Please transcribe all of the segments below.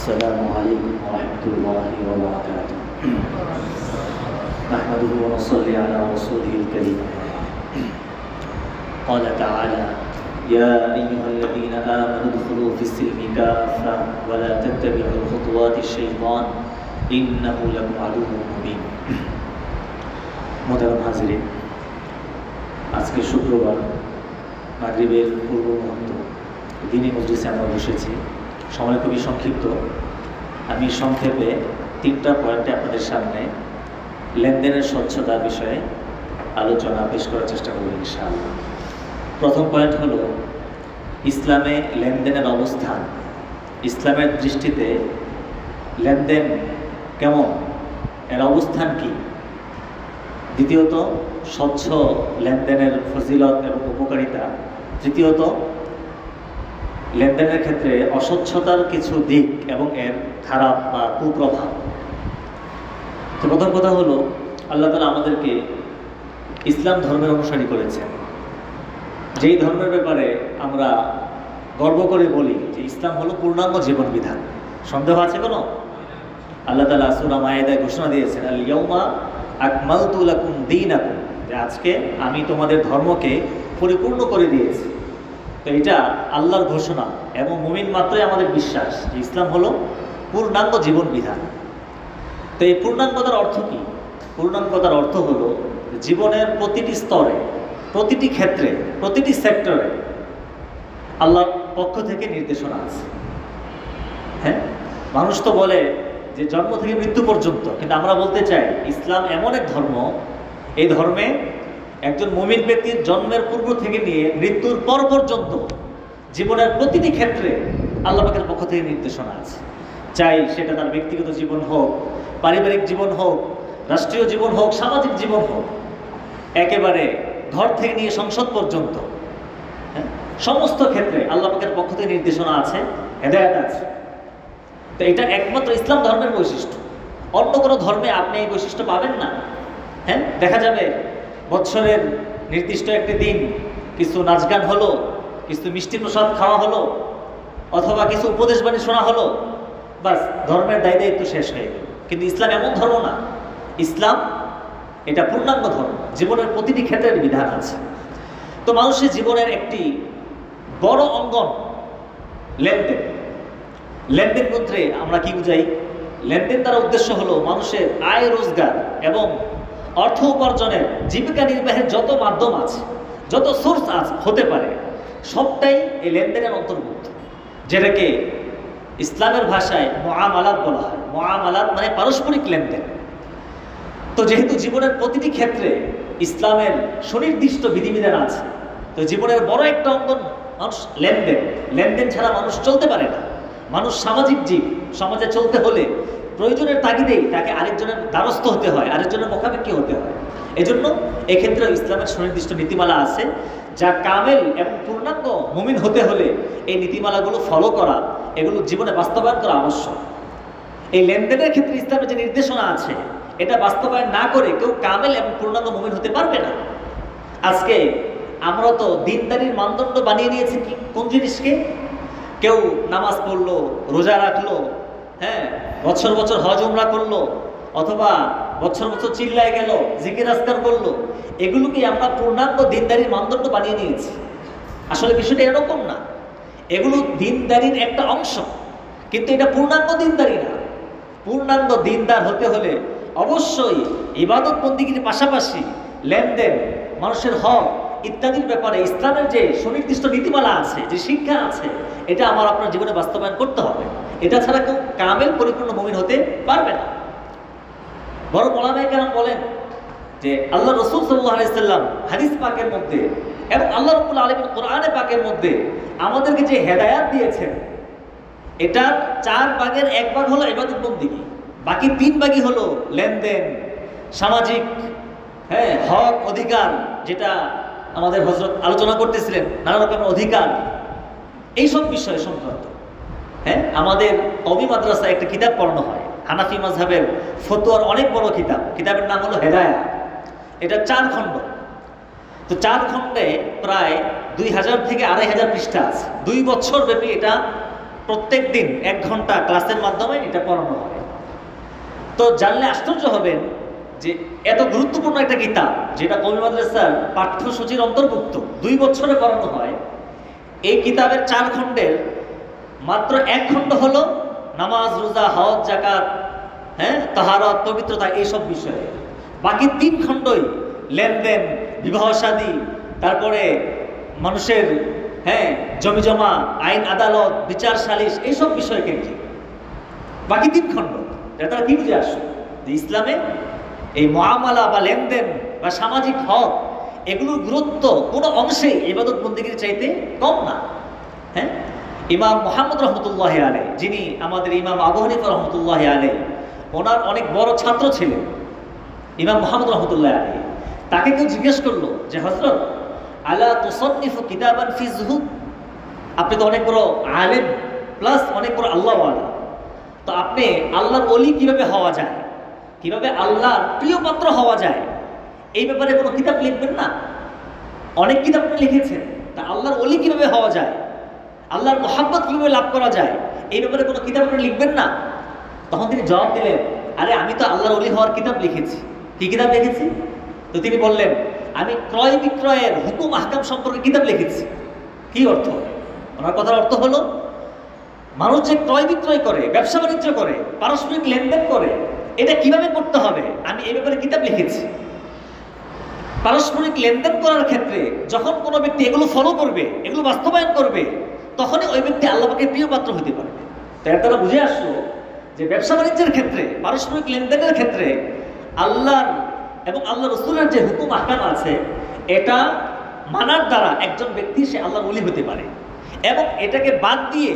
السلام عليكم ورحمة الله وبركاته. نحمده ونصلي على رسوله الكريم. قال تعالى: يا أيها الذين آمنوا ادخلوا في السلم كافة ولا تتبعوا خطوات الشيطان إنه لكم عدو مبين. মোহতারাম হাজিরিন, আজকে শুক্রবার মাগরিবের পূর্ব মুহূর্ত দিনী মজলিসে আমরা বসেছি। সময় খুবই সংক্ষিপ্ত। আমি সংক্ষেপে 3টা পয়েন্টে আপনাদের সামনে লেনদেনের স্বচ্ছতা বিষয়ে আলোচনা পেশ করার চেষ্টা করব ইনশাআল্লাহ। প্রথম পয়েন্ট হলো ইসলামে লেনদেনের অবস্থান। ইসলামের দৃষ্টিতে লেনদেন কেমন, এর অবস্থান কি। দ্বিতীয়ত, স্বচ্ছ লেনদেনের ফজিলত এবং উপকারিতা। তৃতীয়ত, লেনদেনের ক্ষেত্রে অস্বচ্ছতার কিছু দিক এবং এর খারাপ বা কুপ্রভাব। তো প্রথম কথা হলো, আল্লাহ তাআলা আমাদেরকে ইসলাম ধর্মের অনুসারী করেছেন, যেই ধর্মের ব্যাপারে আমরা গর্ব করে বলি যে ইসলাম হলো পূর্ণাঙ্গ জীবন বিধান। সন্দেহ আছে কোনো? আল্লাহ তাআলা সূরা মায়েদায় ঘোষণা দিয়েছেন, আল ইয়াউমা আকমালতু লাকুম দীনাকুম, যে আজকে আমি তোমাদের ধর্মকে পরিপূর্ণ করে দিয়েছি। তো এটা আল্লাহর ঘোষণা এবং মুমিন মাত্রই আমাদের বিশ্বাস যে ইসলাম হলো পূর্ণাঙ্গ জীবন বিধান। তো এই পূর্ণাঙ্গতার অর্থ কি? পূর্ণাঙ্গতার অর্থ হলো জীবনের প্রতিটি স্তরে, প্রতিটি ক্ষেত্রে, প্রতিটি সেক্টরে আল্লাহর পক্ষ থেকে নির্দেশনা আছে। হ্যাঁ, মানুষ তো বলে যে জন্ম থেকে মৃত্যু পর্যন্ত, কিন্তু আমরা বলতে চাই ইসলাম এমন এক ধর্ম, এই ধর্মে একজন মুমিন ব্যক্তির জন্মের পূর্ব থেকে নিয়ে মৃত্যুর পর পর্যন্ত জীবনের প্রতিটি ক্ষেত্রে আল্লাহ পাকের পক্ষ থেকে নির্দেশনা আছে। চাই সেটা তার ব্যক্তিগত জীবন হোক, পারিবারিক জীবন হোক, রাষ্ট্রীয় জীবন হোক, সামাজিক জীবন হোক, একেবারে ঘর থেকে নিয়ে সংসদ পর্যন্ত, সমস্ত ক্ষেত্রে আল্লাহ পাকের পক্ষ থেকে নির্দেশনা আছে, হেদায়েত আছে। তো এটা একমাত্র ইসলাম ধর্মের বৈশিষ্ট্য। অন্য কোনো ধর্মে আপনি এই বৈশিষ্ট্য পাবেন না। হ্যাঁ, দেখা যাবে বৎসরের নির্দিষ্ট একটি দিন কিছু নাচ গান হলো, কিছু মিষ্টি প্রসাদ খাওয়া হলো, অথবা কিছু উপদেশ বাণী শোনা হলো, বাস ধর্মের দায় দায়িত্ব শেষ হয়ে গেল। কিন্তু ইসলাম এমন ধর্ম না। ইসলাম এটা পূর্ণাঙ্গ ধর্ম, জীবনের প্রতিটি ক্ষেত্রের বিধান আছে। তো মানুষের জীবনের একটি বড় অঙ্গন লেনদেন। লেনদেন মধ্যে আমরা কি বুঝাই? লেনদেন দ্বারা উদ্দেশ্য হলো মানুষের আয় রোজগার এবং অর্থ উপার্জনের, জীবিকা নির্বাহের যত মাধ্যম আছে, যত সোর্স আছে হতে পারে, সবটাই এই লেনদেনের অন্তর্ভুক্ত, যেটাকে ইসলামের ভাষায় মুআমালাত বলা হয়। মুআমালাত মানে পারস্পরিক লেনদেন। তো যেহেতু জীবনের প্রতিটি ক্ষেত্রে ইসলামের সুনির্দিষ্ট বিধিবিধান আছে, তো জীবনের বড় একটা অঙ্গন মানুষ লেনদেন। লেনদেন ছাড়া মানুষ চলতে পারে না। মানুষ সামাজিক জীব। সমাজে চলতে হলে প্রয়োজনের তাগিদেই তাকে আরেকজনের দ্বারস্থ হতে হয়, আরেকজনের মুখাপেক্ষী হতে হয়। এজন্য এক্ষেত্রে ইসলামের সুনির্দিষ্ট নীতিমালা আছে, যা কামেল এবং পূর্ণাঙ্গ মুমিন হতে হলে এই নীতিমালাগুলো ফলো করা, এগুলো জীবনে বাস্তবায়ন করা আবশ্যক। এই লেনদেনের ক্ষেত্রে ইসলামের যে নির্দেশনা আছে, এটা বাস্তবায়ন না করে কেউ কামেল এবং পূর্ণাঙ্গ মুমিন হতে পারবে না। আজকে আমরা তো দিনদারির মানদণ্ড বানিয়ে নিয়েছি কি কোন জিনিসকে? কেউ নামাজ পড়লো, রোজা রাখলো, হ্যাঁ, বছর বছর হজ উমরা করলো, অথবা বছর বছর চিল্লায় গেল, জিকির আজকার করলো, এগুলোকে আমরা পূর্ণাঙ্গ দিনদারির মানদণ্ড বানিয়ে নিয়েছি। আসলে বিষয়টা এরকম না। এগুলো দিনদারির একটা অংশ, কিন্তু এটা পূর্ণাঙ্গ দিনদারি না। পূর্ণাঙ্গ দিনদার হতে হলে অবশ্যই ইবাদত বন্দেগীর পাশাপাশি লেনদেন, মানুষের হক ইত্যাদির ব্যাপারে ইসলামের যে সুনির্দিষ্ট নীতিমালা আছে, যে শিক্ষা আছে, এটা আমার আপনার জীবনে বাস্তবায়ন করতে হবে। এটা ছাড়া কেউ কামেল পরিপূর্ণ মুমিন হতে পারবে না। বড় ওলামায়ে কেরাম বলেন যে আল্লাহ রাসূল সাল্লাল্লাহু আলাইহি সাল্লাম হাদিস পাকের মধ্যে এবং আল্লাহ রাব্বুল আলামিন কোরআনে পাকের মধ্যে আমাদেরকে যে হেদায়েত দিয়েছেন, এটার 4 ভাগের 1 ভাগ হলো ইবাদত বন্দেগী, বাকি 3 ভাগই হলো লেনদেন, সামাজিক, হ্যাঁ, হক অধিকার, যেটা আমাদের হযরত আলোচনা করতেছিলেন, নানা রকমের অধিকার, এইসব বিষয় সংক্রান্ত। হ্যাঁ, আমাদের কওমি মাদ্রাসায় একটা কিতাব পড়ানো হয়, হানাফি মাযহাবের ফতোয়ার অনেক বড় কিতাব। কিতাবের নাম হলো হেদায়াত। এটা 4 খণ্ড। তো 4 খণ্ডে প্রায় 2000 থেকে 2500 পৃষ্ঠা আছে। 2 বছর ব্যাপী এটা প্রত্যেক দিন 1 ঘন্টা ক্লাসের মাধ্যমে এটা পড়ানো হয়। তো জানলে আশ্চর্য হবেন যে এত গুরুত্বপূর্ণ একটা কিতাব, যেটা কওমি মাদ্রাসার পাঠ্যসূচির অন্তর্ভুক্ত, 2 বছরে পড়ানো হয়, এই কিতাবের 4 খণ্ডের মাত্র 1 খণ্ড হলো নামাজ, রোজা, হজ, যাকাত, তাহারত, পবিত্রতা, এইসব বিষয়ে। বাকি 3 খণ্ডই লেনদেন, বিবাহ শাদী, তারপরে মানুষের জমি জমা, আইন আদালত, বিচার সালিশ, এইসব বিষয় কেন্দ্রিক। বাকি 3 খণ্ড তারা কি বুঝে আসে যে ইসলামে এই মুআমালা বা লেনদেন বা সামাজিক হক, এগুলোর গুরুত্ব কোনো অংশেই ইবাদত বন্দেগীর চাইতে কম না। ইমাম মুহাম্মদ রহমতুল্লাহ আলাইহি, যিনি আমাদের ইমাম আবু হানিফা রহমতুল্লাহ আলাইহি, ওনার অনেক বড় ছাত্র ছিলেন ইমাম মুহাম্মদ রহমতুল্লাহ আলাইহি। তাকে কেউ জিজ্ঞেস করলো যে হযরত, আলা তুসান্নিফু কিতাবান ফি যুহুদ, আপনি তো অনেক বড় আলেম প্লাস অনেক বড় আল্লাহওয়ালা, তো আপনি আল্লাহর ওলি কিভাবে হওয়া যায়, কিভাবে আল্লাহর প্রিয় পাত্র হওয়া যায়, এই ব্যাপারে কোনো কিতাব লিখবেন না? অনেক কিতাব আপনি লিখেছেন, তা আল্লাহর ওলি কিভাবে হওয়া যায়, আল্লাহর মহাব্বত কিভাবে লাভ করা যায়, এই ব্যাপারে কোনো কিতাব আপনি লিখবেন না? তখন তিনি জবাব দিলেন, আরে আমি তো আল্লাহর ওলি হওয়ার কিতাব লিখেছি। কি কিতাব লিখেছি? তো তিনি বললেন, আমি ক্রয় বিক্রয়ের হুকুম আহকাম সম্পর্কে কিতাব লিখেছি। কি অর্থ? ওনার কথার অর্থ হলো, মানুষ যে ক্রয় বিক্রয় করে, ব্যবসা বাণিজ্য করে, পারস্পরিক লেনদেন করে, এটা কিভাবে করতে হবে আমি এই ব্যাপারে কিতাব লিখেছি। পারস্পরিক লেনদেন করার ক্ষেত্রে যখন কোনো ব্যক্তি এগুলো ফলো করবে, এগুলো বাস্তবায়ন করবে, তখনই ওই ব্যক্তি আল্লাহ পাকের প্রিয় পাত্র হতে পারবে। তাই তারা বুঝে আসলো যে ব্যবসা বাণিজ্যের ক্ষেত্রে, পারস্পরিক লেনদেনের ক্ষেত্রে আল্লাহর এবং আল্লাহ রসুলের যে হুকুম আহকাম আছে, এটা মানার দ্বারা একজন ব্যক্তি সে আল্লাহর ওলি হতে পারে। এবং এটাকে বাদ দিয়ে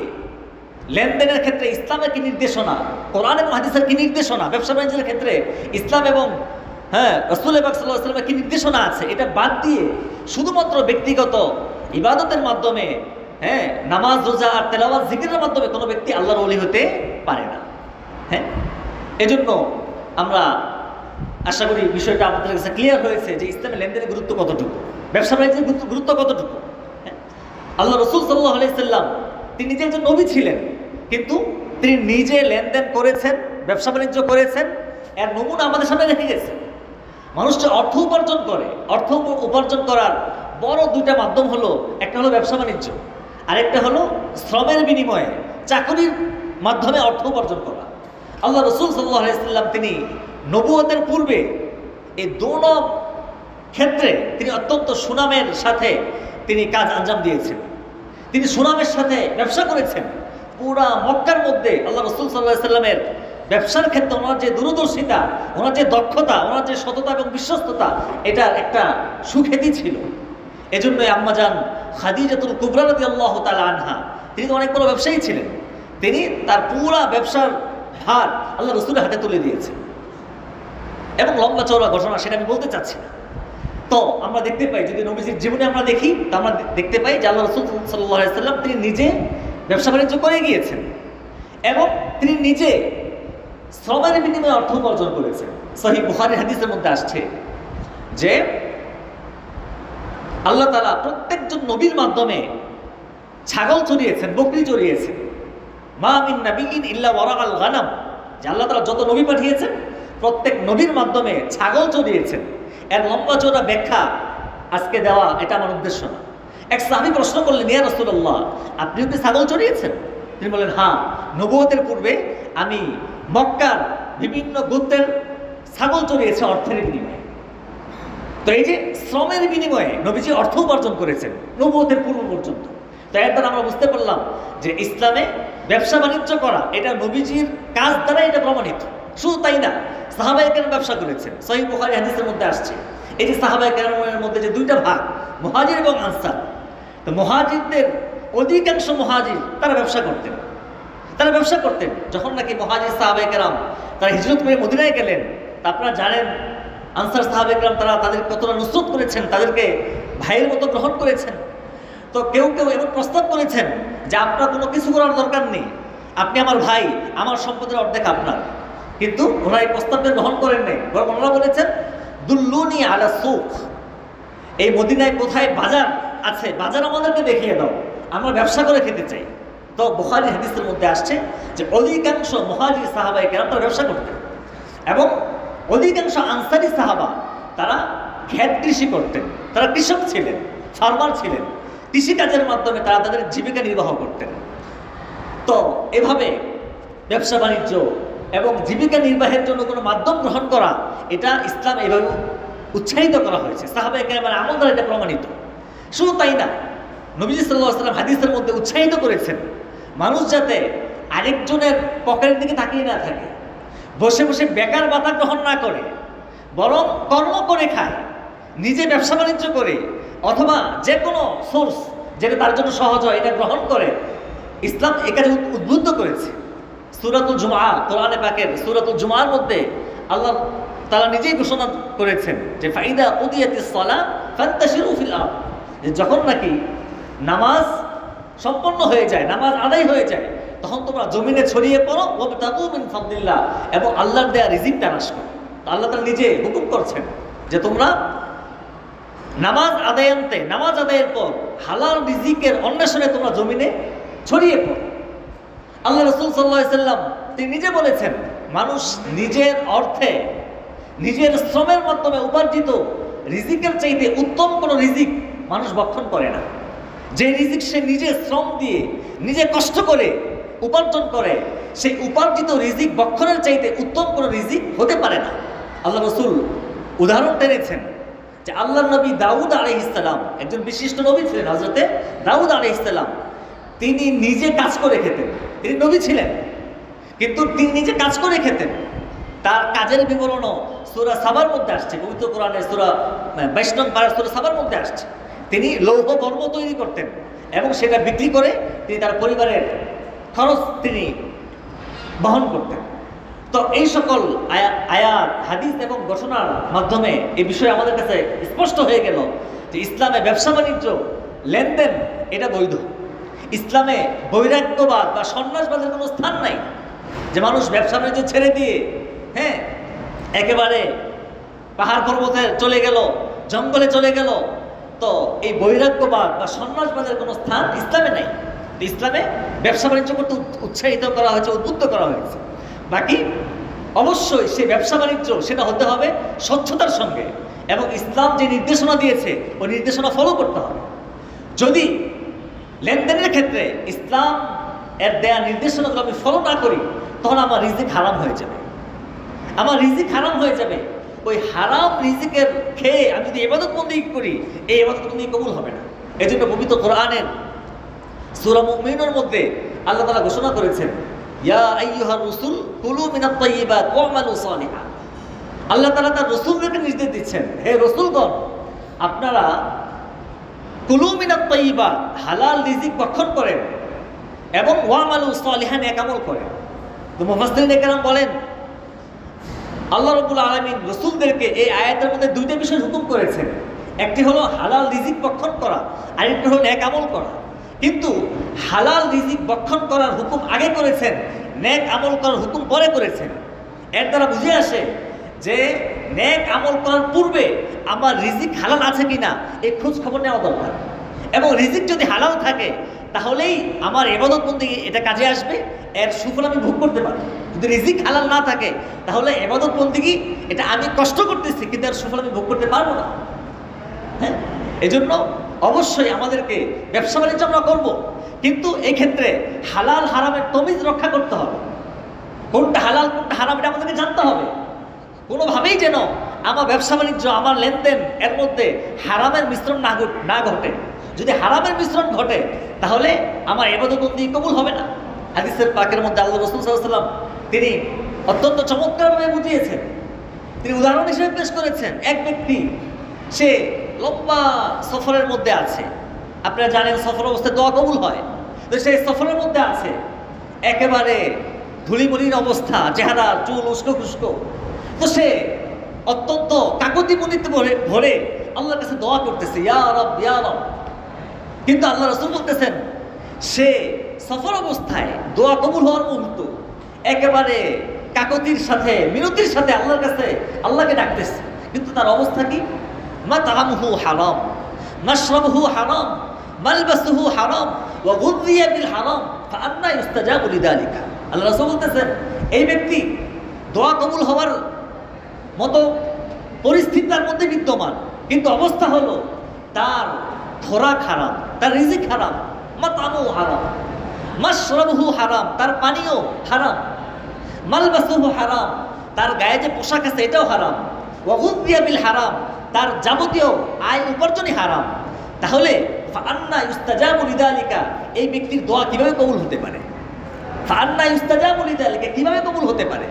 লেনদেনের ক্ষেত্রে ইসলামের কি নির্দেশনা, কোরআন এবং হাদিসের কি নির্দেশনা, ব্যবসা বাণিজ্যের ক্ষেত্রে ইসলাম এবং রাসূল পাক সাল্লাল্লাহু আলাইহি ওয়াসাল্লামের কি নির্দেশনা আছে, এটা বাদ দিয়ে শুধুমাত্র ব্যক্তিগত ইবাদতের মাধ্যমে, নামাজ, রোজা আর তেলাওয়াত, জিকিরের মাধ্যমে কোনো ব্যক্তি আল্লাহর ওলি হতে পারে না। এজন্য আমরা আশা করি বিষয়টা আমাদের কাছে ক্লিয়ার হয়েছে যে ইসলামের লেনদেনের গুরুত্ব কতটুকু, ব্যবসা বাণিজ্যের গুরুত্ব কতটুকু। আল্লাহ রসুল সাল্লাল্লাহু আলাইহি সাল্লাম তিনি নিজে একজন নবী ছিলেন, কিন্তু তিনি নিজে লেনদেন করেছেন, ব্যবসা বাণিজ্য করেছেন, এর নমুনা আমাদের সামনে রেখে গেছেন। মানুষ যে অর্থ উপার্জন করে, অর্থ উপার্জন করার বড় 2টা মাধ্যম হলো, একটা হলো ব্যবসা বাণিজ্য, আরেকটা হলো শ্রমের বিনিময়ে, চাকরির মাধ্যমে অর্থ উপার্জন করা। আল্লাহ রসুল সাল্লাল্লাহু আলাইহি সাল্লাম তিনি নবুয়তের পূর্বে এই দোনো ক্ষেত্রে তিনি অত্যন্ত সুনামের সাথে তিনি কাজ আঞ্জাম দিয়েছেন। তিনি সুনামের সাথে ব্যবসা করেছেন। পুরা মক্কার মধ্যে আল্লাহ রসুল সাল্লাল্লাহু আলাইহি সাল্লামের ব্যবসার ক্ষেত্রে ওনার যে দূরদর্শিতা, ওনার যে দক্ষতা, ওনার যে সততা এবং বিশ্বস্ততা, এটার একটা সুখ্যাতি ছিল। এজন্যই আম্মাজান খাদিজাতুল কুবরা রাদিয়াল্লাহু তাআলা আনহা, তিনি তো অনেক বড় ব্যবসায়ী ছিলেন, তিনি তার পুরা ব্যবসার ভার আল্লাহ রসুলের হাতে তুলে দিয়েছেন। এবং লম্বা চওড়া ঘটনা, সেটা আমি বলতে চাচ্ছি না। তো আমরা দেখতে পাই, যদি নবীজির জীবনে আমরা দেখি, তা আমরা দেখতে পাই যে আল্লাহ রসুল সাল্লাল্লাহু আলাইহি সাল্লাম তিনি নিজে ব্যবসা বাণিজ্য করে গিয়েছেন এবং তিনি নিজে শ্রমের বিনিময়ে অর্থ উপার্জন করেছেন। সহিহ বুখারী হাদিসের মধ্যে আসছে যে আল্লাহ তাআলা প্রত্যেকজন নবীর মাধ্যমে ছাগল চড়িয়েছেন, বকরি চড়িয়েছেন। মা মিন নাবিয়্যিন ইল্লা ওয়ারাআল গানাম, যে আল্লাহ তাআলা যত নবী পাঠিয়েছেন প্রত্যেক নবীর মাধ্যমে ছাগল চড়িয়েছেন। এর লম্বা চওড়া ব্যাখ্যা আজকে দেওয়া এটা আমার উদ্দেশ্য না। এক সাহাবী প্রশ্ন করলেন, ইয়া রাসূলুল্লাহ, আপনিও কি ছাগল চড়িয়েছেন? তিনি বললেন, হ্যাঁ, নবুয়তের পূর্বে আমি মক্কার বিভিন্ন গোত্রের ছাগল চড়িয়েছি অর্থের বিনিময়ে। তো এই যে শ্রমের বিনিময়ে নবীজি অর্থ উপার্জন করেছেন নবুয়তের পূর্ব পর্যন্ত। তো এর দ্বারা আমরা বুঝতে পারলাম যে ইসলামে ব্যবসা বাণিজ্য করা এটা নবীজির কাজ দ্বারা এটা প্রমাণিত। শুধু তাই না, সাহাবায়ে কেরাম ব্যবসা করেছেন। সহিহ বুখারী হাদিসের মধ্যে আসছে এই যে সাহাবায়ে কেরামের মধ্যে যে 2টা ভাগ, মুহাজির এবং আনসার। তো মুহাজিরদের অধিকাংশ মুহাজির তারা ব্যবসা করতেন, যখন নাকি মুহাজির সাহাবায়ে কেরাম তারা হিজরত করে মদিনায় গেলেন, তা আপনারা জানেন আনসার সাহাবায়ে কেরাম তারা তাদের কতটা নুসরত করেছেন, তাদেরকে ভাইয়ের মতো গ্রহণ করেছেন। তো কেউ কেউ এমন প্রস্তাব করেছেন যে আপনার কোনো কিছু করার দরকার নেই, আপনি আমার ভাই, আমার সম্পদের অর্ধেক আপনার। কিন্তু ওনারা এই প্রস্তাবকে গ্রহণ করেন নাই, বরং ওনারা বলেছেন দুল্লুনি আলা সুক, এই মদিনায় কোথায় বাজার আছে, বাজার আমাদেরকে দেখিয়ে দাও, আমরা ব্যবসা করে খেতে চাই। তো বুখারী হাদিসের মধ্যে আসছে যে অধিকাংশ মুহাজির সাহাবায়ে কেরাম তারা ব্যবসা করতেন এবং অধিকাংশ আনসারী সাহাবা তারা ক্ষেত কৃষি করতেন, তারা কৃষক ছিলেন, ফার্মার ছিলেন, কৃষিকাজের মাধ্যমে তারা তাদের জীবিকা নির্বাহ করতেন। তো এভাবে ব্যবসা বাণিজ্য এবং জীবিকা নির্বাহের জন্য কোনো মাধ্যম গ্রহণ করা, এটা ইসলাম এভাবে উৎসাহিত করা হয়েছে। সাহাবায়ে কেরামের আমল দ্বারা এটা প্রমাণিত। শুধু তাই না, নবীজি সাল্লাল্লাহু আলাইহি ওয়াসাল্লাম হাদিসের মধ্যে উৎসাহিত করেছেন মানুষ যাতে আরেকজনের পকেটের দিকে তাকিয়ে না থাকে, বসে বসে বেকার ভাতা গ্রহণ না করে, বরং কর্ম করে খায়, নিজে ব্যবসা বাণিজ্য করে অথবা যে কোনো সোর্স যেটা তার জন্য সহজ হয় এটা গ্রহণ করে। ইসলাম এ কাজে উদ্বুদ্ধ করেছে। সূরাতুল জুমআ, কোরআনে পাকের সূরাতুল জুমআর মধ্যে আল্লাহ তাআলা নিজেই ঘোষণা করেছেন যে ফাইদা কুদিয়াতিস সালাহ ফান্তাশিরু ফিল আরদ, যে যখন নাকি নামাজ সম্পন্ন হয়ে যায়, নামাজ আদায় হয়ে যায়, তখন তোমরা জমিনে ছড়িয়ে পড়ো ওয়াবতাগু মিন ফাদলিল্লাহ, এবং আল্লাহর দেয়া রিজিক তালাশ করো। আল্লাহ তাআলা নিজে হুকুম করছেন যে তোমরা নামাজ আদায়ের পর হালাল রিজিকের অন্বেষণে তোমরা জমিনে ছড়িয়ে পড়ো। আল্লাহ রাসূল সাল্লাল্লাহু আলাইহি সাল্লাম তিনি নিজে বলেছেন, মানুষ নিজের অর্থে নিজের শ্রমের মাধ্যমে উপার্জিত রিজিকের চাইতে উত্তম কোনো রিজিক মানুষ ভক্ষণ করে না। যে রিজিক সে নিজে শ্রম দিয়ে নিজে কষ্ট করে উপার্জন করে, সেই উপার্জিত রিজিক ভক্ষণের চাইতে উত্তম কোনো রিজিক হতে পারে না। আল্লাহ রাসূল উদাহরণ টেনেছেন যে আল্লাহর নবী দাউদ আলাইহিস সালাম একজন বিশিষ্ট নবী ছিলেন। হযরতে দাউদ আলাইহিস সালাম তিনি নিজে কাজ করে খেতেন। তিনি নবী ছিলেন কিন্তু তিনি নিজে কাজ করে খেতেন। তার কাজের বিবরণও সূরা সাবার মধ্যে আসছে, পবিত্র কোরআনের সূরা 22 নং পারা সূরা সাবার মধ্যে আসছে। তিনি লৌহ বর্ম তৈরি করতেন এবং সেটা বিক্রি করে তিনি তার পরিবারের খরচ তিনি বহন করতেন। তো এই সকল আয়াত, হাদিস এবং ঘোষণার মাধ্যমে এই বিষয়ে আমাদের কাছে স্পষ্ট হয়ে গেল যে ইসলামে ব্যবসা বাণিজ্য লেনদেন এটা বৈধ। ইসলামে বৈরাগ্যবাদ বা সন্ন্যাসবাদের কোনো স্থান নাই, যে মানুষ ব্যবসা বাণিজ্য ছেড়ে দিয়ে একেবারে পাহাড় পর্বতে চলে গেল, জঙ্গলে চলে গেল। তো এই বৈরাগ্যবাদ বা সন্ন্যাসবাদের কোনো স্থান ইসলামে নাই। ইসলামে ব্যবসা বাণিজ্য করতে উৎসাহিত করা হয়েছে, উদ্বুদ্ধ করা হয়েছে। বাকি অবশ্যই সেই ব্যবসা বাণিজ্য সেটা হতে হবে স্বচ্ছতার সঙ্গে, এবং ইসলাম যে নির্দেশনা দিয়েছে ওই নির্দেশনা ফলো করতে হবে। যদি লেনদেনের ক্ষেত্রে ইসলাম এর দেয়া নির্দেশনাগুলো আমি ফলো না করি, তখন আমার রিজিক হারাম হয়ে যাবে। আমার রিজিক হারাম হয়ে যাবে। ওই হারাম রিজিকের খেয়ে আমি যদি ইবাদতবন্দি করি, এই ইবাদতবন্দি কবুল হবে না। এই জন্য পবিত্র কোরআনের সূরা মুমিনুর মধ্যে আল্লাহ তাআলা ঘোষণা করেছেন, ইয়া আইয়ুহার রাসূল কুলু মিনাত তাইয়্যিবাত ওয়া'মালু সালিহান। আল্লাহ তাআলা তার রাসূলদেরকে নির্দেশ দিচ্ছেন, হে রাসূলগণ, আপনারা কুলু মিনাত তাইয়্যিবাত, হালাল রিজিক ভক্ষণ করেন এবং ওয়া'মালু সালিহান, নেক আমল করেন। তো মুফাসসিরিনে কেরাম বলেন, আল্লাহ রাব্বুল আলামিন রাসূলদেরকে এই আয়াতের মধ্যে দুইটা বিষয় হুকুম করেছেন। একটি হলো হালাল রিজিক ভক্ষণ করা, আর একটি হলো নেক আমল করা। কিন্তু হালাল রিজিক ভক্ষণ করার হুকুম আগে করেছেন, নেক আমল করার হুকুম পরে করেছেন। এর দ্বারা বুঝে আসে যে নেক আমল করার পূর্বে আমার রিজিক হালাল আছে কিনা এই খোঁজ খবর নেওয়া দরকার। এবং রিজিক যদি হালাল থাকে তাহলেই আমার ইবাদতবন্দি এটা কাজে আসবে, এর সুফল আমি ভোগ করতে পারবো। যদি রিজিক হালাল না থাকে তাহলে ইবাদতবন্দি এটা আমি কষ্ট করতেছি কিন্তু এর সুফল আমি ভোগ করতে পারবো না। হ্যাঁ, এই জন্য অবশ্যই আমাদেরকে ব্যবসা বাণিজ্য আমরা করবো, কিন্তু এই ক্ষেত্রে হালাল হারামের তমিজ রক্ষা করতে হবে। কোনটা হালাল কোনটা হারাম এটা আমাদেরকে জানতে হবে। কোনোভাবেই যেন আমার ব্যবসা বাণিজ্য, আমার লেনদেন এর মধ্যে হারামের মিশ্রণ না ঘটে। যদি হারামের মিশ্রণ ঘটে তাহলে আমার ইবাদতবন্দি কবুল হবে না। হাদিসের পাকের মধ্যে আল্লাহ রাসূল সাল্লাল্লাহু আলাইহি ওয়াসাল্লাম তিনি অত্যন্ত চমৎকারভাবে বুঝিয়েছেন। তিনি উদাহরণ হিসেবে পেশ করেছেন, এক ব্যক্তি সে লম্বা সফরের মধ্যে আছে। আপনারা জানেন সফর অবস্থায় দোয়া কবুল হয়। তো সেই সফরের মধ্যে আছে, একেবারে ধুলিমলির অবস্থা, চেহারা চুল উস্কো খুস্কো। তো সে অত্যন্ত কাকুতি মিনতি ভরে আল্লাহর কাছে দোয়া করতেছে, ইয়া রব ইয়া রব। কিন্তু আল্লাহ রাসূল বলতেছেন, সে সফর অবস্থায় দোয়া কবুল হওয়ার মুহূর্ত একেবারে কাকুতির সাথে মিনতির সাথে আল্লাহর কাছে আল্লাহকে ডাকতেছে, কিন্তু তার অবস্থা কি? মাতামুহু হারাম, মাশরাবুহু হারাম, মালবাসুহু হারাম, ওয়া গুযিয়া বিল হারাম, ফাআন্না ইউস্তাজাবু লিযালিকা। আল্লাহ রাসূল বলতেছেন এই ব্যক্তি দোয়া কবুল হওয়ার মতো পরিস্থিতি তার মধ্যে বিদ্যমান, কিন্তু অবস্থা হলো তার খোরাক হারাম, তার রিজিক হারাম, মাতামু হারাম, মাশরাবুহু হারাম, তার পানীয় হারাম, মালবাসুহু হারাম, তার গায়ে যে পোশাক আছে এটাও হারাম, ওয়া গুযিয়া বিল হারাম, তার যাবতীয় আয় উপার্জনই হারাম। তাহলে ফাআন্না ইউস্তাজাবু লিযালিকা, এই ব্যক্তির দোয়া কিভাবে কবুল হতে পারে? ফাআন্না ইউস্তাজাবু লিযালিকা, কিভাবে কবুল হতে পারে?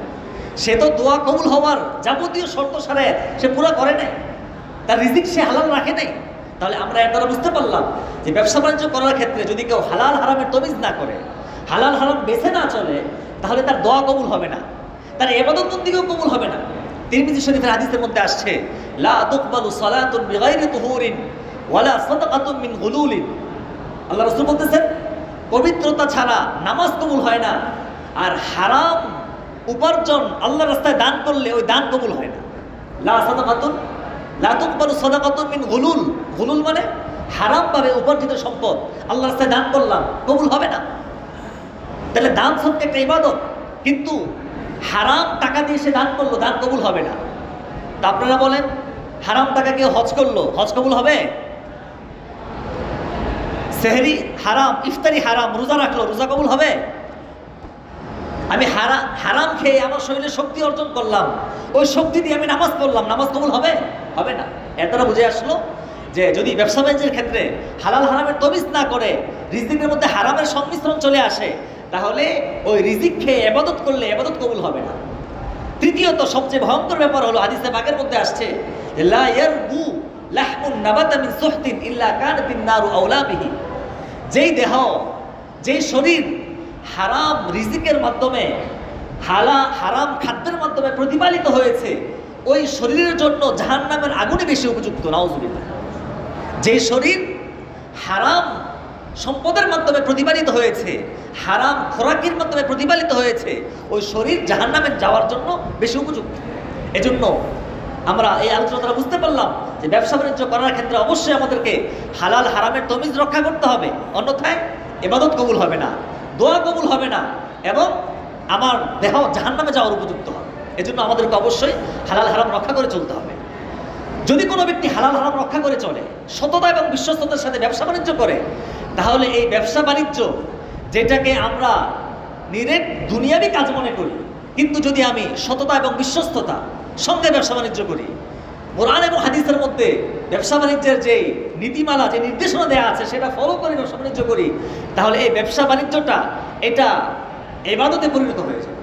সে তো দোয়া কবুল হওয়ার যাবতীয় শর্ত সারে সে পুরো করে নাই, তার রিজিক সে হালাল রাখে নাই। তাহলে আমরা এর দ্বারা বুঝতে পারলাম যে ব্যবসা বাণিজ্য করার ক্ষেত্রে যদি কেউ হালাল হারামের তমিজ না করে, হালাল হারাম বেছে না চলে, তাহলে তার দোয়া কবুল হবে না, তার ইবাদত বন্দেগীও কবুল হবে না। তিরমিজি শরীফের হাদিসের মধ্যে আসছে, লা তুকবালু সালাতুন বিগাইরি তুহুরিন ওয়ালা সাদাকাতুন মিন গুলুলিন। আল্লাহ রাসূল বলতেছেন পবিত্রতা ছাড়া নামাজ কবুল হয় না, আর হারাম উপার্জন আল্লাহর রাস্তায় দান করলে ওই দান কবুল হয় না। লা সাদাকাতুন লা তুকবালু সাদাকাতুন মিন গুলুল, গুলুল মানে হারামভাবে উপার্জিত সম্পদ আল্লাহর রাস্তায় দান করলাম, কবুল হবে না। তাহলে দান সত্যি একটা ইবাদত, কিন্তু হারাম টাকা দিয়ে সে দান করলো, দান কবুল হবে না। তা আপনারা বলেন হারাম টাকা কেউ হজ করলো, হজ কবুল হবে? সেহরি হারাম, ইফতারি হারাম, রোজা রাখলো, রোজা কবুল হবে? আমি হারাম খেয়ে আমার শরীরে শক্তি অর্জন করলাম, ওই শক্তি দিয়ে আমি নামাজ পড়লাম, নামাজ কবুল হবে? হবে না। এর দ্বারা বুঝে আসলো যে যদি ব্যবসা বাণিজ্যের ক্ষেত্রে হালাল হারামের তমিজ না করে রিজিকের মধ্যে হারামের সংমিশ্রণ চলে আসে, তাহলে ওই রিজিক খেয়ে ইবাদত করলে ইবাদত কবুল হবে না। তৃতীয়ত সবচেয়ে ভয়ঙ্কর ব্যাপার হলো হাদিসে পাকের মধ্যে আসছে, লা ইয়ারবু লাহমুন নাবাতা মিন সুহতিন ইল্লা কানাতিন নারু আওলা বিহি। যেই দেহ, যেই শরীর হারাম রিজিকের মাধ্যমে হারাম খাদ্যের মাধ্যমে প্রতিপালিত হয়েছে, ওই শরীরের জন্য জাহান্নামের আগুনে বেশি উপযুক্ত। নাউজুবিল্লাহ। যেই শরীর হারাম সম্পদের মাধ্যমে প্রতিপালিত হয়েছে, হারাম খোরাকের মাধ্যমে প্রতিপালিত হয়েছে, ওই শরীর জাহান্নামে যাওয়ার জন্য বেশি উপযুক্ত। এজন্য আমরা এই আলোচনা দ্বারা বুঝতে পারলাম যে ব্যবসা বাণিজ্য করার ক্ষেত্রে অবশ্যই আমাদেরকে হালাল হারামের তমিজ রক্ষা করতে হবে, অন্যথায় ইবাদত কবুল হবে না, দোয়া কবুল হবে না, এবং আমার দেহ জাহান্নামে যাওয়ার উপযুক্ত হবে। এজন্য আমাদেরকে অবশ্যই হালাল হারাম রক্ষা করে চলতে হবে। যদি কোনো ব্যক্তি হালাল হারাম রক্ষা করে চলে, সততা এবং বিশ্বস্ততার সাথে ব্যবসা বাণিজ্য করে, তাহলে এই ব্যবসা বাণিজ্য যেটাকে আমরা নিরেট দুনিয়াবি কাজ মনে করি, কিন্তু যদি আমি সততা এবং বিশ্বস্ততা সঙ্গে ব্যবসা বাণিজ্য করি, কোরআন এবং হাদিসের মধ্যে ব্যবসা বাণিজ্যের যে নীতিমালা, যে নির্দেশনা দেওয়া আছে সেটা ফলো করে ব্যবসা বাণিজ্য করি, তাহলে এই ব্যবসা বাণিজ্যটা এটা ইবাদতে পরিণত হয়ে যাবে।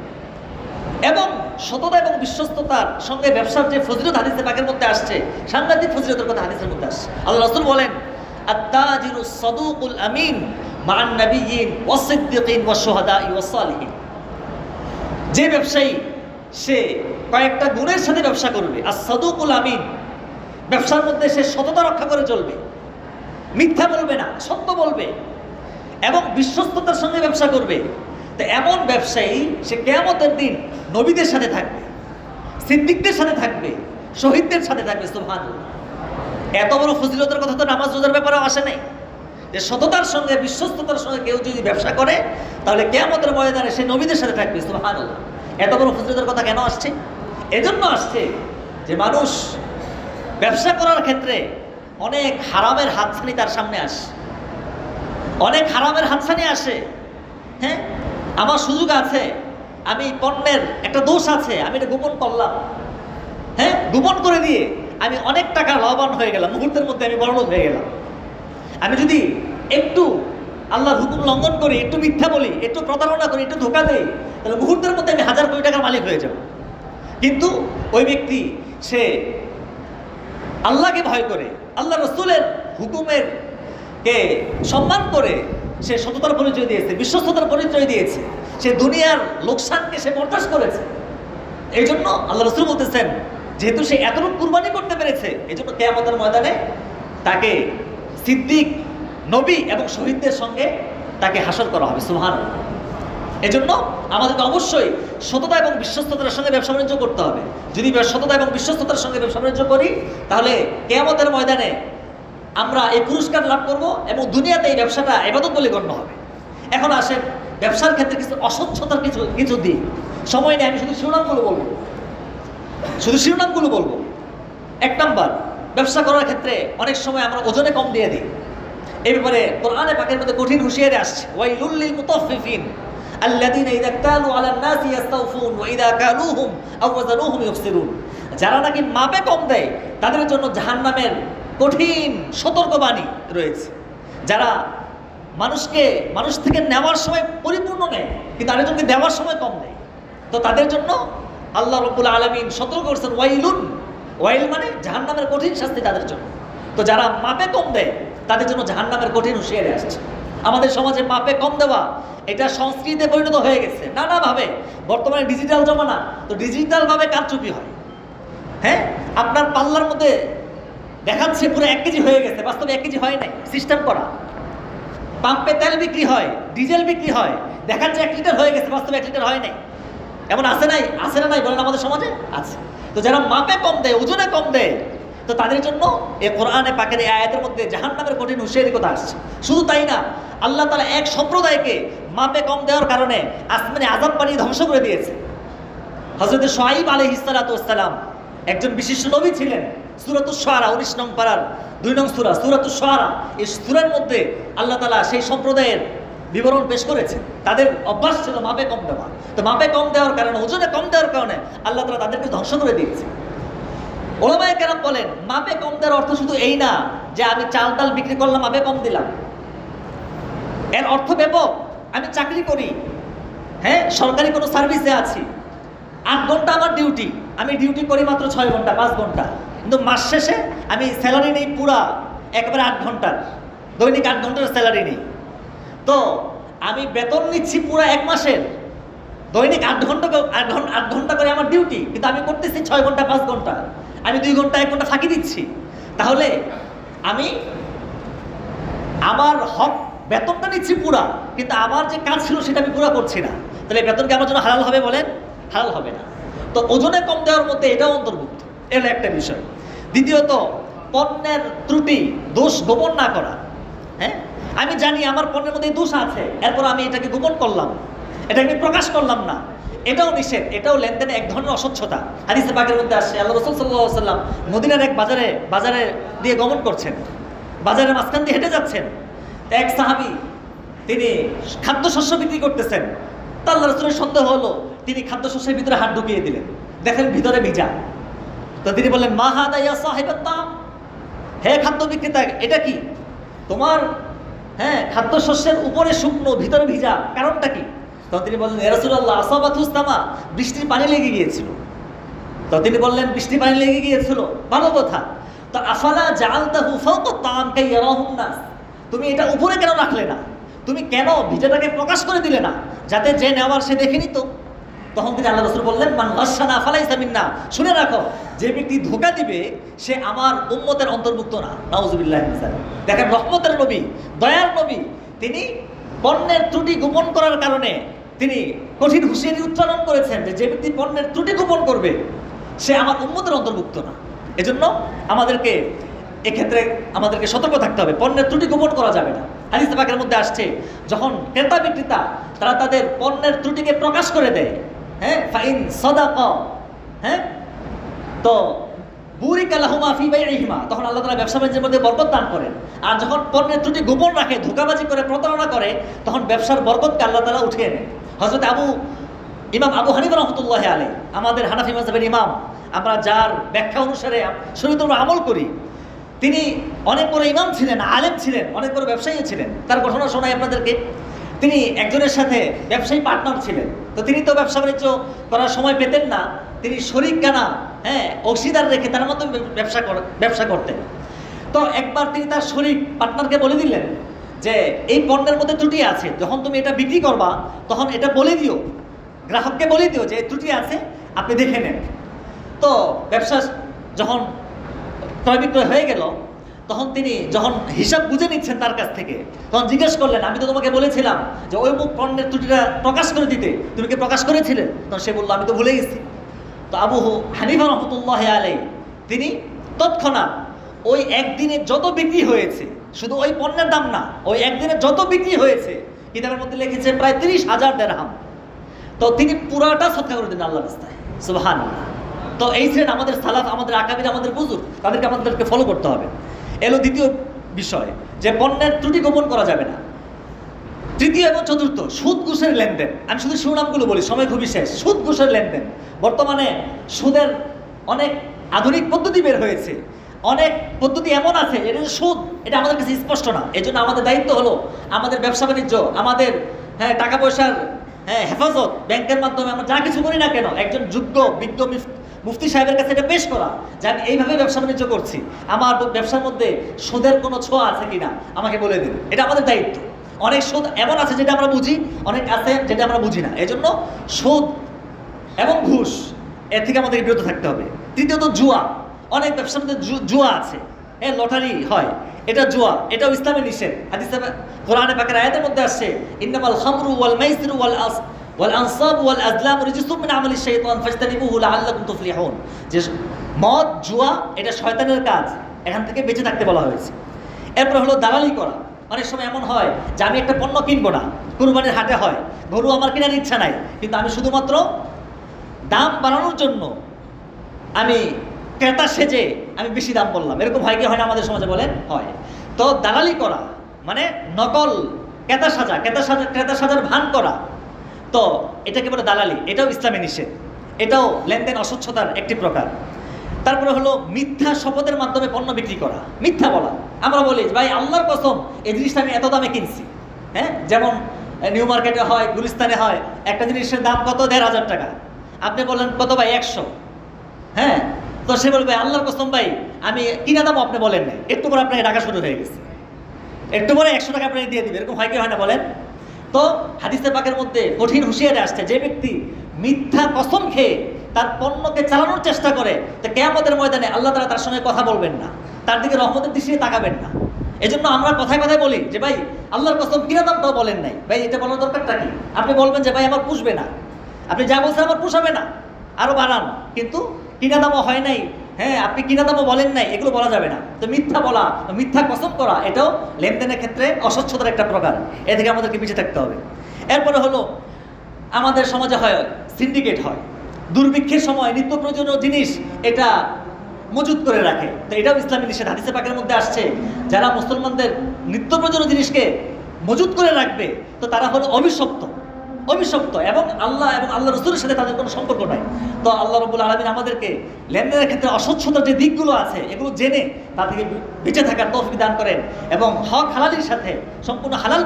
এবং সততা এবং বিশ্বস্ততার সঙ্গে ব্যবসার যে ফজিলত হাদিসে পাকের মধ্যে আসছে, সাংঘাতিক ফজিলতের কথা হাদিসের মধ্যে আসছে। আল্লাহ রাসূল বলেন, আত-তাজিরুস সাদুকুল আমিন মা'আন নাবিয়্যিন ওয়াস সিদ্দিকিন ওয়াশ শুহাদাই ওয়াস সালিহিন। যে ব্যবসায়ী সে কয়েকটা গুণের সাথে ব্যবসা করবে, as-সাদুকুল আমিন, ব্যবসার মধ্যে সে সততা রক্ষা করে চলবে, মিথ্যা বলবে না, সত্য বলবে, এবং বিশ্বস্ততার সঙ্গে ব্যবসা করবে। তো এমন ব্যবসায়ী সে কিয়ামতের দিন নবীদের সাথে থাকবে, সিদ্দিকদের সাথে থাকবে, শহীদদের সাথে থাকবে। সুবহানাল্লাহ। এত বড় ফজিলতের কথা তো নামাজ রোজার ব্যাপারেও আসে নাই, যে সততার সঙ্গে বিশ্বস্ততার সঙ্গে কেউ যদি ব্যবসা করে তাহলে কিয়ামতের ময়দানে সে নবীদের সাথে থাকবে। সুবহানাল্লাহ। এত বড় ফজিলতের কথা কেন আসছে? এজন্য আসছে যে মানুষ ব্যবসা করার ক্ষেত্রে অনেক হারামের হাতছানি তার সামনে আসে, অনেক হারামের হাতছানি আসে। হ্যাঁ, আমার সুযোগ আছে, আমি পণ্যের একটা দোষ আছে, আমি এটা গোপন করলাম, হ্যাঁ, গোপন করে দিয়ে আমি অনেক টাকা লাভবান হয়ে গেলাম, মুহূর্তের মধ্যে আমি বড়লোক হয়ে গেলাম। আমি যদি একটু আল্লাহর হুকুম লঙ্ঘন করি, একটু মিথ্যা বলি, একটু প্রতারণা করি, একটু ধোঁকা দেই, তাহলে মুহূর্তের মধ্যে আমি হাজার কোটি টাকার মালিক হয়ে যাব। কিন্তু ওই ব্যক্তি সে আল্লাহকে ভয় করে, আল্লাহ রসুলের হুকুমের কে সম্মান করে সে সততার পরিচয় দিয়েছে, বিশ্বস্ততার পরিচয় দিয়েছে, সে দুনিয়ার লোকসানকে সে বরদাস্ত করেছে। এই জন্য আল্লাহ রসুল বলতেছেন, যেহেতু সে এতটুকু কুরবানি করতে পেরেছে, এই জন্য কিয়ামতের ময়দানে তাকে সিদ্দিক, নবী এবং শহীদদের সঙ্গে তাকে হাসর করা হবে। সুবহানাল্লাহ। এজন্য আমাদেরকে অবশ্যই সততা এবং বিশ্বস্ততার সঙ্গে ব্যবসা বাণিজ্য করতে হবে। যদি সততা এবং বিশ্বস্ততার সঙ্গে ব্যবসা বাণিজ্য করি, তাহলে কিয়ামতের ময়দানে আমরা এই পুরস্কার লাভ করব এবং দুনিয়াতে এই ব্যবসাটা ইবাদত বলে গণ্য হবে। এখন আসেন, ব্যবসার ক্ষেত্রে কিছু অস্বচ্ছতার কিছু কিছু দিক। সময় নেই, আমি শুধু শিরোনামগুলো বলবো। 1 নাম্বার, ব্যবসা করার ক্ষেত্রে অনেক সময় আমরা ওজনে কম দিয়ে দিই। এই ব্যাপারে কোরআনে পাকের মধ্যে কঠিন হুঁশিয়ারি আসছে, ওয়াইলুল লিল মুতাফফিফিন আল্লাযীনা ইযা কালু আলান নাসি ইস্তাওফুন ওয়া ইযা কালুহুম আও ওয়াজানুহুম ইউখসিরুন। যারা নাকি মাপে কম দেয় তাদের জন্য জাহান্নামের কঠিন সতর্কবাণী রয়েছে। যারা মানুষ থেকে নেওয়ার সময় পরিপূর্ণ নেয় কিন্তু আরেকজনকে দেওয়ার সময় কম দেয়, তো তাদের জন্য আল্লাহ রাব্বুল আলামিন সতর্ক করছেন, ওয়াইল মানে জাহান্নামের কঠিন শাস্তি তাদের জন্য। তো যারা মাপে কম দেয় তাদের জন্য জাহান্নামের কঠিন হুঁশিয়ারি আসছে। আমাদের সমাজে মাপে কম দেওয়া এটা সংস্কৃতিতে পরিণত হয়ে গেছে নানাভাবে। বর্তমানে ডিজিটাল জমানা, তো ডিজিটালভাবে কারচুপি হয়। হ্যাঁ, আপনার পাল্লার মধ্যে দেখাচ্ছে পুরো 1 কেজি হয়ে গেছে, বাস্তবে 1 কেজি হয় নাই, সিস্টেম করা। পাম্পে তেল বিক্রি হয়, ডিজেল বিক্রি হয়, দেখাচ্ছে 1 লিটার হয়ে গেছে, বাস্তবে 1 লিটার হয় নাই। এমন আছে না নাই বলেন আমাদের সমাজে? আছে। তো যারা মাপে কম দেয়, ওজনে কম দেয়, তো তাদের জন্য এই কোরআনে পাকের এই আয়াতের মধ্যে জাহান্নামের কঠিন হুঁশিয়ারি কথা আসছে। শুধু তাই না, আল্লাহ তাআলা এক সম্প্রদায়কে মাপে কম দেওয়ার কারণে আসমানে আযাব পানি ধ্বংস করে দিয়েছে। হযরত শুআয়ব আলাইহিস সালাতু ওয়াস সালাম একজন বিশিষ্ট নবী ছিলেন। সূরাতুশ শুআরা 19 নং পারার 2 নং সূরা সূরাতুশ শুআরা, এই সূরার মধ্যে আল্লাহ তাআলা সেই সম্প্রদায়ের বিবরণ পেশ করেছেন। তাদের অভ্যাস ছিল মাপে কম দেওয়া। তো মাপে কম দেওয়ার কারণে, ওজনে কম দেওয়ার কারণে আল্লাহ তাআলা তাদেরকে ধ্বংস করে দিয়েছে। ওলামায়ে কেরাম বলেন, মাপে কম দেওয়ার অর্থ শুধু এই না যে আমি চাল ডাল বিক্রি করলাম মাপে কম দিলাম। এর অর্থ ব্যাপক। আমি চাকরি করি, হ্যাঁ, সরকারি কোনো সার্ভিসে আছি, 8 ঘন্টা আমার ডিউটি, আমি ডিউটি করি মাত্র 6 ঘন্টা 5 ঘন্টা, কিন্তু মাস শেষে আমি স্যালারি নেই পুরা একেবারে 8 ঘন্টার, দৈনিক 8 ঘন্টার স্যালারি নেই। তো আমি বেতন নিচ্ছি পুরো 1 মাসের, দৈনিক 8 ঘন্টা করে আমার ডিউটি, কিন্তু আমি করতেছি 6 ঘন্টা 5 ঘন্টা, আমি 2 ঘন্টা 1 ঘন্টা ফাঁকি দিচ্ছি। তাহলে আমি আমার হক বেতনটা নিচ্ছি পুরা, কিন্তু আমার যে কাজ ছিল সেটা আমি পুরা করছি না। তাহলে বেতন কি আমার জন্য হালাল হবে? বলেন, হালাল হবে না। তো ওজনে কম দেওয়ার মধ্যে এটাও অন্তর্ভুক্ত। এটা একটা বিষয়। দ্বিতীয়ত, পণ্যের ত্রুটি দোষ গোপন না করা। হ্যাঁ, আমি জানি আমার পণ্যের মধ্যে দোষ আছে, এরপর আমি এটাকে গোপন করলাম, এটাকে প্রকাশ করলাম না, এটাও নিষেধ। এটাও লেনদেনে এক ধরনের অস্বচ্ছতা। হাদিসে পাকের মধ্যে আসছে, আল্লাহ রাসূল সাল্লাল্লাহু আলাইহি ওয়াসাল্লাম মদিনার এক বাজারে দিয়ে গমন করছেন, বাজারের মাঝখান দিয়ে হেঁটে যাচ্ছেন। এক সাহাবী তিনি খাদ্যশস্য বিক্রি করতেছেন। তা আল্লাহ রাসূলের সন্দেহ হলো, তিনি খাদ্যশস্যের ভিতরে হাত ঢুকিয়ে দিলেন, দেখেন ভিতরে ভিজা। তো তিনি বললেন, মা হাদা ইয়া সাহিবাত তাম, হে খাদ্য বিক্রেতা, এটা কি? তোমার খাদ্যশস্যের উপরে শুকনো, ভিতরে ভিজা, কারণটা কি? তখন তিনি বললেন, ইয়া রাসূলুল্লাহ আসাবাতুস সামা, বৃষ্টির পানি লেগে গিয়েছিল। তো তিনি বললেন, বৃষ্টির পানি লেগে গিয়েছিল, ভালো কথা। তো আফালা জাআলতাহু ফাওকা তাম কাই ইয়ারাহুন নাস, তুমি এটা উপরে কেন রাখলে না? তুমি কেন ভিজাটাকে প্রকাশ করে দিলে না, যাতে যে নেওয়ার সে দেখে নিত? তখন তিনি আল্লাহ রাসূল বললেন, মান গাশশানা ফালাইসা মিন্না, শুনে রাখো, যে ব্যক্তি ধোঁকা দিবে সে আমার উম্মতের অন্তর্ভুক্ত না। নাউযুবিল্লাহি মিন যালিক। দেখেন, রহমতের নবী, দয়ার নবী, তিনি পণ্যের ত্রুটি গোপন করার কারণে তিনি কঠিন হুঁশিয়ারি উচ্চারণ করেছেন যে ব্যক্তি পণ্যের ত্রুটি গোপন করবে সে আমার উম্মতের অন্তর্ভুক্ত না। এজন্য এক্ষেত্রে আমাদেরকে সতর্ক থাকতে হবে, পণ্যের ত্রুটি গোপন করা যাবে না। হাদিস পাকের মধ্যে আসছে, যখন ক্রেতা বিক্রেতা তারা তাদের পণ্যের ত্রুটিকে প্রকাশ করে দেয়, হ্যাঁ, ফাইন সাদাকা, হ্যাঁ, তো বুরিকা লাহুমা ফি বাইইহিমা, তখন আল্লাহ তাআলা ব্যবসা বাণিজ্যের মধ্যে বরকত দান করেন। আর যখন পণ্যের ত্রুটি গোপন রাখে, ধোঁকাবাজি করে, প্রতারণা করে, তখন ব্যবসার বরকতকে আল্লাহ তাআলা উঠিয়ে নেন। হযরত ইমাম আবু হানিফা রাহমাতুল্লাহি আলাইহি, আমাদের হানাফি মাযহাবের ইমাম, আমরা যার ব্যাখ্যা অনুসারে শরীয়তের উপর আমল করি, তিনি অনেক বড় ইমাম ছিলেন, আলেম ছিলেন, অনেক বড় ব্যবসায়ী ছিলেন। তার ঘটনা শোনাই আপনাদেরকে। তিনি একজনের সাথে ব্যবসায়ী পার্টনার ছিলেন। তো তিনি তো ব্যবসা বাণিজ্য করার সময় পেতেন না, তিনি শরীকখানা, অংশীদার রেখে তার মাধ্যমে ব্যবসা করতেন। তো একবার তিনি তার শরীক পার্টনারকে বলে দিলেন যে এই পণ্যের মধ্যে ত্রুটি আছে, যখন তুমি এটা বিক্রি করবা তখন এটা বলে দিও, গ্রাহককে বলে দিও যে ত্রুটি আছে, আপনি দেখে নেন। তো ব্যবসা যখন ক্রয় বিক্রয় হয়ে গেল, তখন তিনি যখন হিসাব বুঝে নিচ্ছেন তার কাছ থেকে, তখন জিজ্ঞেস করলেন, আমি তো তোমাকে বলেছিলাম যে ওই পণ্যের ত্রুটিটা প্রকাশ করে দিতে, তুমি কি প্রকাশ করেছিলে? তখন সে বললো, আমি তো ভুলে গেছি। তো আবু হানিফা রাহমাতুল্লাহি আলাইহি তিনি তৎক্ষণাৎ ওই একদিনে যত বিক্রি হয়েছে, শুধু ওই পণ্যের দাম না, ওই একদিনে যত বিক্রি হয়েছে কিতাবের মধ্যে লিখেছে প্রায় 30,000 দিরহাম। তো তিনি পুরাটা সদকা করে দিলেন আল্লাহর রাস্তায়, সুবহানাল্লাহ। তো এই ছিলেন আমাদের সালাফ, আমাদের আকাবির, আমাদের বুজুর্গ, তাদেরকে আমাদেরকে ফলো করতে হবে। এলো দ্বিতীয় বিষয়, যে পণ্যের ত্রুটি গোপন করা যাবে না। তৃতীয় এবং চতুর্থ, সুদ ঘুষের লেনদেন। আমি শুধু শিরোনামগুলো বলি, সময় খুবই শেষ। সুদ ঘুষের লেনদেন, বর্তমানে সুদের অনেক আধুনিক পদ্ধতি বের হয়েছে, অনেক পদ্ধতি এমন আছে এটা সুদ, এটা আমাদের কাছে স্পষ্ট না। এই জন্য আমাদের দায়িত্ব হলো আমাদের ব্যবসা বাণিজ্য, আমাদের টাকা পয়সার হেফাজত, ব্যাংকের মাধ্যমে আমরা যা কিছু করি না কেন, একজন যোগ্য বিজ্ঞ মুফতি সাহেবের কাছে এটা পেশ করা যে আমি এইভাবে ব্যবসা বাণিজ্য করছি, আমার ব্যবসার মধ্যে সুদের কোনো ছোঁয়া আছে কিনা আমাকে বলে দিন। এটা আমাদের দায়িত্ব। অনেক সুদ এমন আছে যেটা আমরা বুঝি, অনেক আছে যেটা আমরা বুঝি না। এই জন্য সুদ এবং ঘুষ এর থেকে আমাদেরকে বিরত থাকতে হবে। তৃতীয়ত জুয়া, অনেক ব্যবসার মধ্যে জুয়া আছে, লটারি হয়, এটা জুয়া, এটাও ইসলামে নিষেধ। হাদিসে কোরআনে পাকের আয়াতের মধ্যে আসছে ইন্নামাল খামরু ওয়াল মাইসিরু ওয়াল আনসাবু ওয়াল আজলামু রিজসুম মিন আমালিশ শাইতান ফাজতানিবুহু লাআল্লাকুম তুফলিহুন। যে মদ, জুয়া এটা শয়তানের কাজ, এখান থেকে বেঁচে থাকতে বলা হয়েছে। এরপর হলো দালালি করা। অনেক সময় এমন হয় যে আমি একটা পণ্য কিনবো না, কুরবানির হাটে হয়, গরু আমার কেনার ইচ্ছা নাই, কিন্তু আমি শুধুমাত্র দাম বাড়ানোর জন্য আমি ক্রেতা সেজে আমি বেশি দাম বললাম। এরকম হয় কি হয় না আমাদের সমাজে, বলেন? হয়। তো দালালি করা মানে নকল ক্রেতা সাজার ভান করা, তো এটাকে বলে দালালি, এটাও ইসলামে নিষেধ, এটাও লেনদেন অস্বচ্ছতার একটি প্রকার। তারপরে হলো মিথ্যা শপথের মাধ্যমে পণ্য বিক্রি করা, মিথ্যা বলা। আমরা বলি ভাই আল্লাহর কসম এই জিনিসটা আমি এত দামে কিনছি, যেমন নিউ মার্কেটে হয়, গুলিস্তানে হয়, একটা জিনিসের দাম কত, 1,500 টাকা, আপনি বললেন কত ভাই, 100, তো সে বলবে আল্লাহর কসম ভাই আমি কিনা দামও আপনি বলেন নাই, একটু পরে আপনাকে টাকা শুরু হয়ে গেছে, একটু পরে 100 টাকা আপনাকে দিয়ে দিবে। এরকম হয় কি হয় না বলেন? তো হাদিসে পাকের মধ্যে কঠিন হুঁশিয়ারি আসছে, যে ব্যক্তি মিথ্যা কসম খেয়ে তার পণ্যকে চালানোর চেষ্টা করে, তো কিয়ামতের ময়দানে আল্লাহ তাআলা তার সঙ্গে কথা বলবেন না, তার দিকে রহমতের দৃষ্টিতে তাকাবেন না। এজন্য আমরা কথায় কথায় বলি যে ভাই আল্লাহর কসম কিনা দামটাও বলেন নাই, ভাই এটা বলার দরকারটা কি? আপনি বলবেন যে ভাই আমার পুষবে না, আপনি যা বলছেন আমার পোষাবে না, আরো বাড়ান, কিন্তু কিনা দামও হয় নাই, আপনি কিনা দামও বলেন নাই, এগুলো বলা যাবে না। তো মিথ্যা বলা, মিথ্যা কসম করা, এটাও লেনদেনের ক্ষেত্রে অস্বচ্ছতার একটা প্রকার, এ থেকে আমাদেরকে বেঁচে থাকতে হবে। এরপরে হলো আমাদের সমাজে হয় সিন্ডিকেট হয়, দুর্ভিক্ষের সময় নিত্য প্রয়োজনীয় জিনিস এটা মজুত করে রাখে, তো এটাও ইসলামী নিষেধ। হাদিসে পাকের মধ্যে আসছে যারা মুসলমানদের নিত্য প্রয়োজনীয় জিনিসকে মজুত করে রাখবে তো তারা হলো অভিশপ্ত এবং আল্লাহ রাসূলের সাথে তাদের কোনো সম্পর্ক নাই। তো আল্লাহ রাব্বুল আলামিন আমাদেরকে লেনদেনের ক্ষেত্রে অস্বচ্ছতার যে দিকগুলো আছে এগুলো জেনে তা থেকে বেঁচে থাকার তৌফিক দান করেন এবং হক হালালির সাথে সম্পূর্ণ হালাল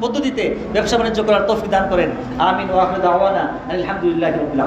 পদ্ধতিতে ব্যবসা বাণিজ্য করার তৌফিক দান করেন। আমিন ওয়া আখিরু দাওয়ানা আলহামদুলিল্লাহি রাব্বিল আলামিন।